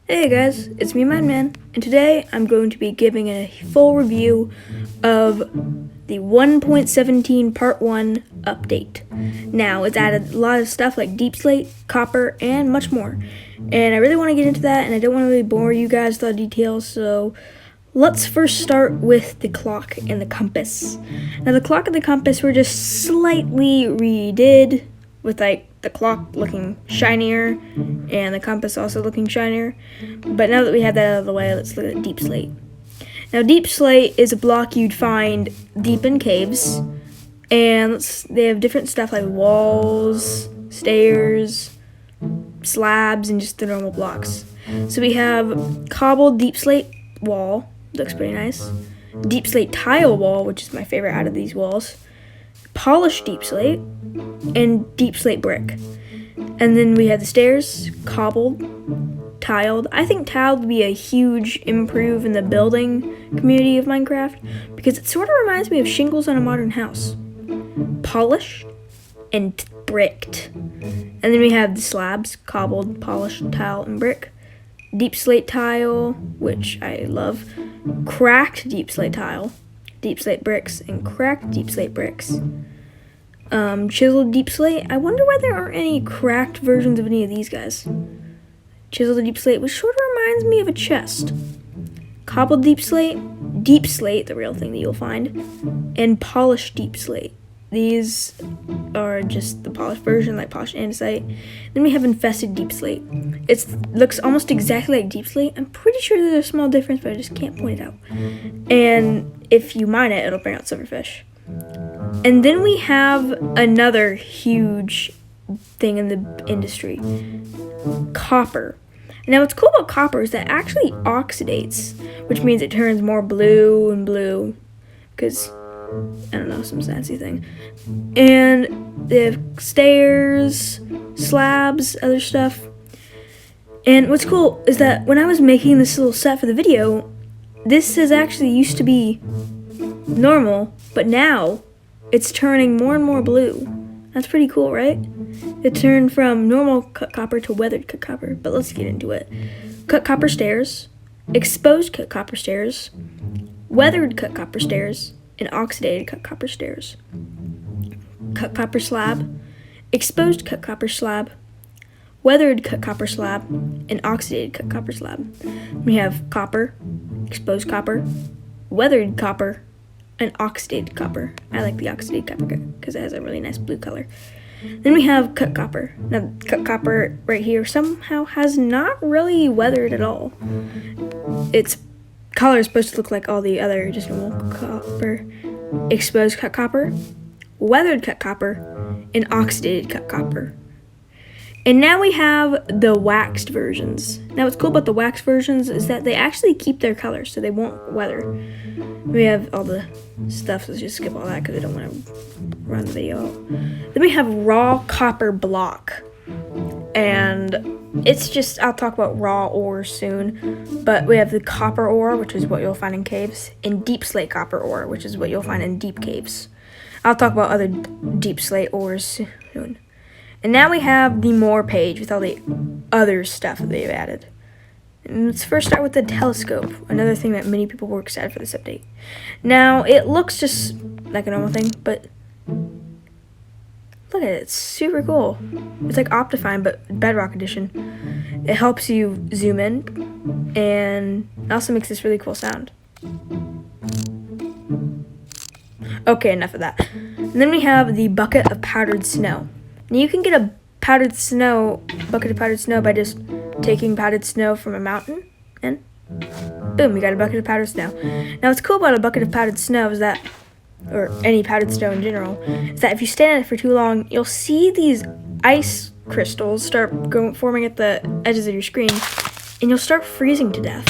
Hey guys, it's me, Man, and today I'm going to be giving a full review of the 1.17 Part 1 update. Now, it's added a lot of stuff like Deep Slate, Copper, and much more. And I really want to get into that, and I don't want to really bore you guys with all the details, so let's first start with the clock and the compass. Now, the clock and the compass were just slightly redid, with like the clock looking shinier and the compass also looking shinier. But now that we have that out of the way, let's look at Deep Slate. Now, Deep Slate is a block you'd find deep in caves, and they have different stuff like walls, stairs, slabs, and just the normal blocks. So we have cobbled Deep Slate wall, looks pretty nice. Deep Slate tile wall, which is my favorite out of these walls. Polished Deep Slate, and Deep Slate brick. And then we have the stairs, cobbled, tiled. I think tiled would be a huge improve in the building community of Minecraft because it sort of reminds me of shingles on a modern house. Polished and bricked. And then we have the slabs, cobbled, polished, tile, and brick. Deep Slate tile, which I love. Cracked Deep Slate tile, Deep Slate bricks, and cracked Deep Slate bricks. Chiseled Deep Slate. I wonder why there aren't any cracked versions of any of these guys. Chiseled Deep Slate, which sort of reminds me of a chest. Cobbled Deep Slate, the real thing that you'll find, and Polished Deep Slate. These are just the polished version, like polished andesite. Then we have Infested Deep Slate. It looks almost exactly like Deep Slate. I'm pretty sure there's a small difference, but I just can't point it out. And if you mine it, it'll bring out silverfish. And then we have another huge thing in the industry, copper. Now what's cool about copper is that it actually oxidates, which means it turns more blue and blue, because, I don't know, some fancy thing. And they have stairs, slabs, other stuff. And what's cool is that when I was making this little set for the video, this has actually used to be normal, but now it's turning more and more blue. That's pretty cool, right? It turned from normal cut copper to weathered cut copper, but let's get into it. Cut copper stairs, exposed cut copper stairs, weathered cut copper stairs, and oxidated cut copper stairs. Cut copper slab, exposed cut copper slab, weathered cut copper slab, and oxidated cut copper slab. We have copper, exposed copper, weathered copper, and oxidated copper. I like the oxidated copper because it has a really nice blue color. Then we have cut copper. Now, cut copper right here somehow has not really weathered at all. Its color is supposed to look like all the other just normal copper. Exposed cut copper, weathered cut copper, and oxidated cut copper. And now we have the waxed versions. Now what's cool about the waxed versions is that they actually keep their color, so they won't weather. We have all the stuff, so let's just skip all that because I don't want to run the video out. Then we have raw copper block. And it's just, I'll talk about raw ore soon, but we have the copper ore, which is what you'll find in caves, and Deep Slate copper ore, which is what you'll find in deep caves. I'll talk about other Deep Slate ores soon. And now we have the more page with all the other stuff that they've added. And let's first start with the telescope, another thing that many people were excited for this update. Now, it looks just like a normal thing, but look at it, it's super cool. It's like Optifine, but Bedrock Edition. It helps you zoom in, and it also makes this really cool sound. Okay, enough of that. And then we have the bucket of powdered snow. Now you can get a bucket of powdered snow by just taking powdered snow from a mountain, and boom, you got a bucket of powdered snow. Now what's cool about a bucket of powdered snow is that, or any powdered snow in general, is that if you stand in it for too long, you'll see these ice crystals start forming at the edges of your screen, and you'll start freezing to death,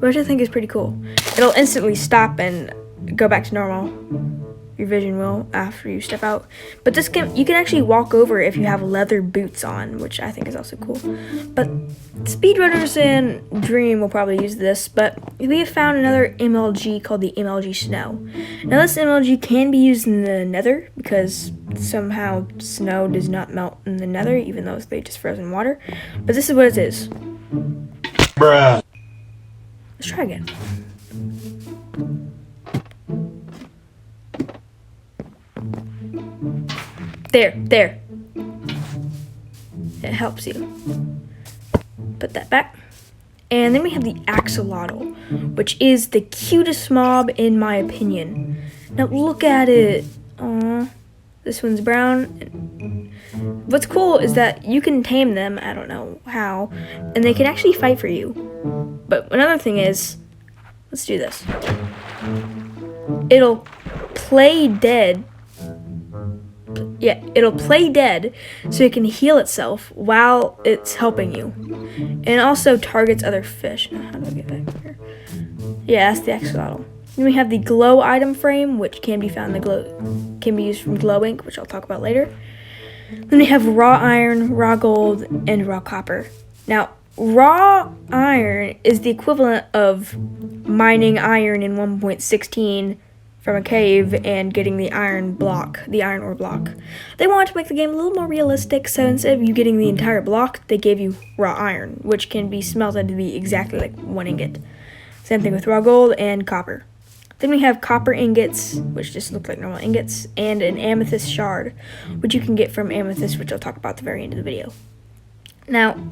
which I think is pretty cool. It'll instantly stop and go back to normal. Your vision will after you step out. But you can actually walk over if you have leather boots on, which I think is also cool. But speedrunners and Dream will probably use this, but we have found another MLG called the MLG Snow. Now this MLG can be used in the Nether because somehow snow does not melt in the Nether, even though it's just frozen water. But this is what it is. Bruh. Let's try again. There. It helps you. Put that back. And then we have the Axolotl, which is the cutest mob in my opinion. Now look at it. Aww. This one's brown. What's cool is that you can tame them, I don't know how, and they can actually fight for you. But another thing is, let's do this. It'll play dead. Yeah, it'll play dead so it can heal itself while it's helping you. And it also targets other fish. Now, how do I get back here? Yeah, that's the Axolotl. Then we have the glow item frame, which can be used from glow ink, which I'll talk about later. Then we have raw iron, raw gold, and raw copper. Now, raw iron is the equivalent of mining iron in 1.16 from a cave and getting the iron ore block. They wanted to make the game a little more realistic, so instead of you getting the entire block, they gave you raw iron, which can be smelted to be exactly like 1 ingot. Same thing with raw gold and copper. Then we have copper ingots, which just look like normal ingots, and an amethyst shard, which you can get from Amethyst, which I'll talk about at the very end of the video. Now, 2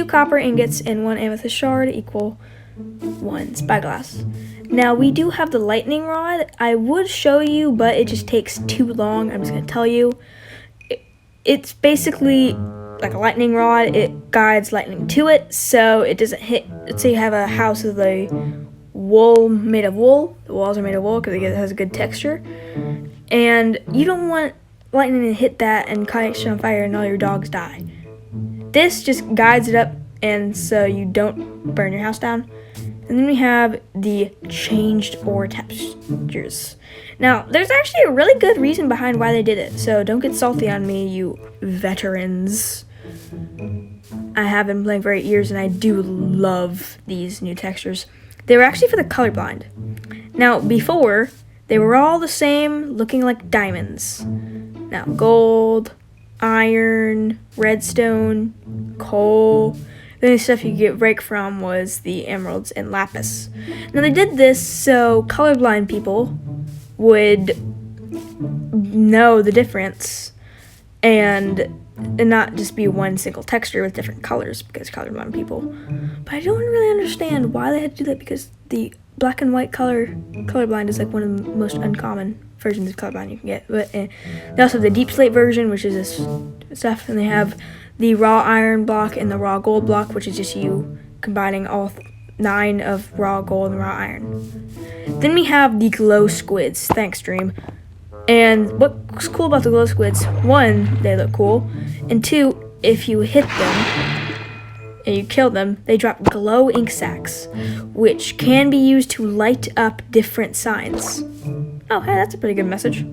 copper ingots and 1 amethyst shard equal 1 spyglass. Now, we do have the lightning rod. I would show you, but it just takes too long. I'm just going to tell you. It's basically like a lightning rod. It guides lightning to it, so it doesn't hit. Let's say you have a house with a wool made of wool. The walls are made of wool because it has a good texture. And you don't want lightning to hit that and catch it on fire and all your dogs die. This just guides it up, and so you don't burn your house down. And then we have the changed ore textures. Now, there's actually a really good reason behind why they did it, so don't get salty on me, you veterans. I have been playing for 8 years, and I do love these new textures. They were actually for the colorblind. Now, before, they were all the same, looking like diamonds. Now, gold, iron, redstone, coal. The only stuff you could get break from was the emeralds and lapis. Now they did this so colorblind people would know the difference and not just be one single texture with different colors because colorblind people. But I don't really understand why they had to do that because the black and white colorblind is like one of the most uncommon versions of colorblind you can get. But they also have the deep slate version, which is this stuff, and they have the raw iron block and the raw gold block, which is just you combining all 9 of raw gold and raw iron. Then we have the glow squids. Thanks, Dream. And what's cool about the glow squids, 1, they look cool, and 2, if you hit them and you kill them, they drop glow ink sacks, which can be used to light up different signs. Oh, hey, that's a pretty good message.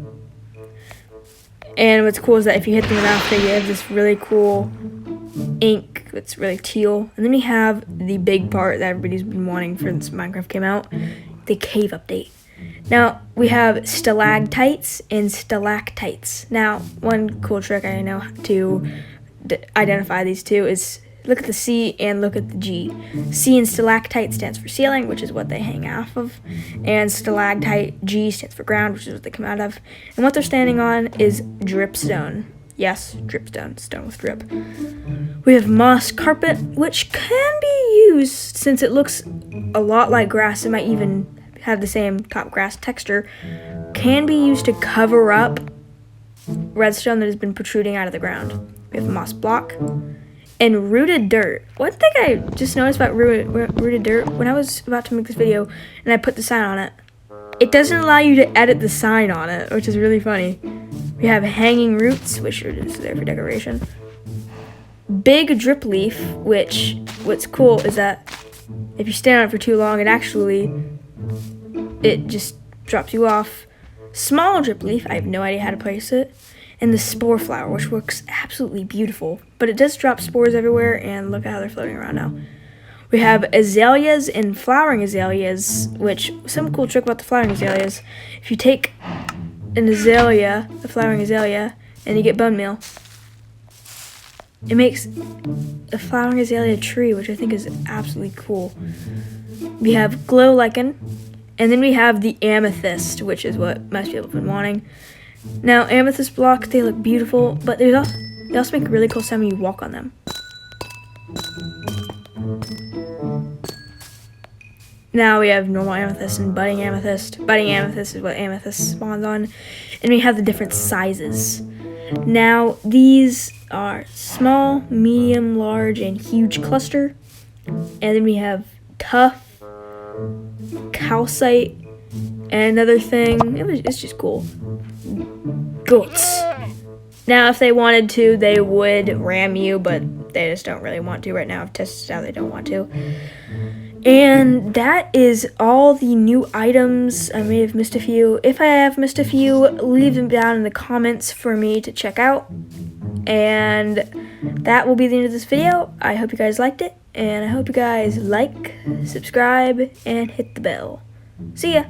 And what's cool is that if you hit them enough, they have this really cool ink that's really teal. And then we have the big part that everybody's been wanting since Minecraft came out, the cave update. Now, we have stalagtites and stalactites. Now, one cool trick I know to identify these two is look at the C and look at the G. C in stalactite stands for ceiling, which is what they hang off of. And stalactite, G stands for ground, which is what they come out of. And what they're standing on is dripstone. Yes, dripstone, stone with drip. We have moss carpet, which can be used since it looks a lot like grass. It might even have the same top grass texture. Can be used to cover up redstone that has been protruding out of the ground. We have moss block. And rooted dirt. One thing I just noticed about rooted dirt, when I was about to make this video and I put the sign on it, it doesn't allow you to edit the sign on it, which is really funny. We have hanging roots, which are just there for decoration. Big drip leaf, which what's cool is that if you stand on it for too long, it just drops you off. Small drip leaf, I have no idea how to place it. And the spore flower, which looks absolutely beautiful. But it does drop spores everywhere, and look at how they're floating around now. We have azaleas and flowering azaleas, which, some cool trick about the flowering azaleas, if you take an azalea, a flowering azalea, and you get bone meal, it makes a flowering azalea tree, which I think is absolutely cool. We have glow lichen, and then we have the amethyst, which is what most people have been wanting. Now, amethyst blocks, they look beautiful, but they also make a really cool sound when you walk on them. Now we have normal amethyst and budding amethyst. Budding amethyst is what amethyst spawns on. And we have the different sizes. Now, these are small, medium, large, and huge cluster. And then we have tough, calcite, and another thing. It's just cool. Goats. Now, if they wanted to, they would ram you, but they just don't really want to right now. I've tested out, they don't want to. And that is all the new items. I may have missed a few. If I have missed a few, leave them down in the comments for me to check out. And that will be the end of this video. I hope you guys liked it, and I hope you guys like, subscribe, and hit the bell. See ya!